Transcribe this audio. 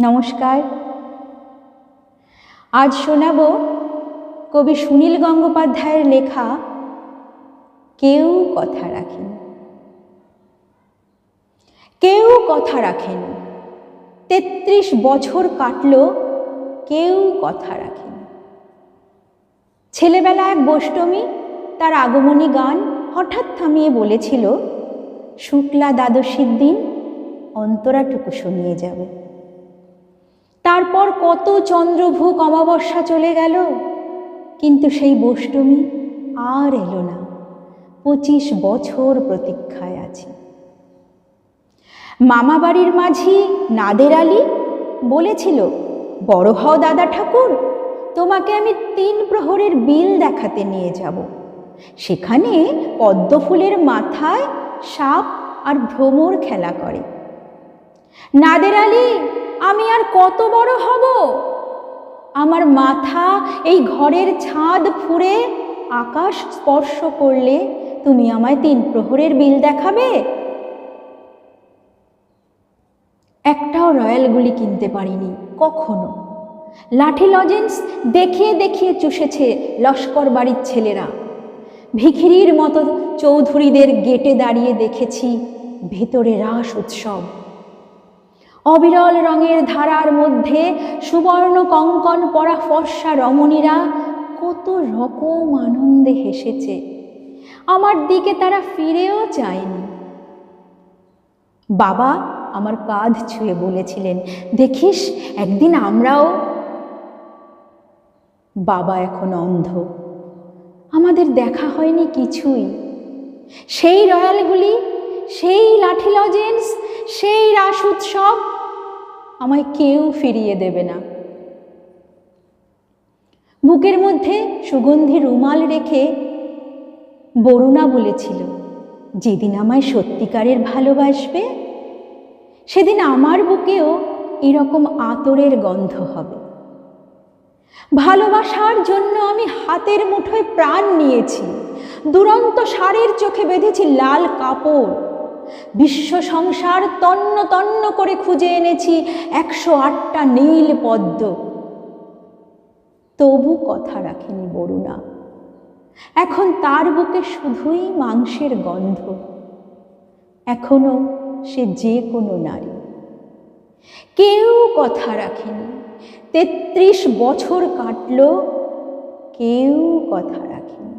নমস্কার। আজ শোনাব কবি সুনীল গঙ্গোপাধ্যায়ের লেখা কেউ কথা রাখেনি। কেউ কথা রাখেনি, ৩৩ বছর কাটল, কেউ কথা রাখেনি। ছেলেবেলা এক গোষ্ঠমী তার আগমনী গান হঠাৎ থামিয়ে বলেছিল, শুক্লা দ্বাদশীর দিন অন্তরাটুকু শুনিয়ে যাবে। তারপর কত চন্দ্রভুক অমাবস্যা চলে গেল, কিন্তু সেই গোষ্ঠমী আর এলো না। ২৫ বছর প্রতীক্ষায় আছি। মামা বাড়ির মাঝি নাদের আলী বলেছিল, বড় হও দাদা ঠাকুর, তোমাকে আমি ৩ প্রহরের বিল দেখাতে নিয়ে যাব। সেখানে পদ্ম ফুলের মাথায় সাপ আর ভ্রমর খেলা করে। নাদের আলী, আমি আর কত বড় হব? আমার মাথা এই ঘরের ছাদ ফুঁড়ে আকাশ স্পর্শ করলে তুমি আমায় ৩ প্রহরের বিল দেখাবে? একটাও রয়্যাল গুলি কিনতে পারিনি কখনো। লাঠি লজেন্স দেখিয়ে দেখিয়ে চুষেছে লস্কর বাড়ির ছেলেরা। ভিখিরির মতো চৌধুরীদের গেটে দাঁড়িয়ে দেখেছি ভেতরে রাস উৎসব। অবিরল রঙের ধারার মধ্যে সুবর্ণ কঙ্কণ পরা ফর্সা রমণীরা কত রকম আনন্দে হেসেছে। আমার দিকে তারা ফিরেও চায়নি। বাবা আমার কাঁধ ছুঁয়ে বলেছিলেন, দেখিস একদিন আমরাও। বাবা এখন অন্ধ, আমাদের দেখা হয়নি কিছুই। সেই রয়্যালগুলি, সেই লাঠি লজেন্স, সেই রাস উৎসব আমায় কেউ ফিরিয়ে দেবে না। বুকের মধ্যে সুগন্ধি রুমাল রেখে বরুণা বলেছিল, যেদিন আমায় সত্যিকারের ভালোবাসবে সেদিন আমার বুকেও এরকম আতরের গন্ধ হবে। ভালোবাসার জন্য আমি হাতের মুঠোয় প্রাণ নিয়েছি, দুরন্ত ষাঁড়ের চোখে বেঁধেছি লাল কাপড়। বিশ্ব সংসার তন্ন তন্ন করে খুঁজে এনেছি ১০৮টা নীল পদ্ম। তবু কথা রাখেনি বরুণা। এখন তার বুকে শুধুই মাংসের গন্ধ। এখনো সে যে কোনো নারী। কেউ কথা রাখেনি, ৩৩ বছর কাটল, কেউ কথা রাখেনি।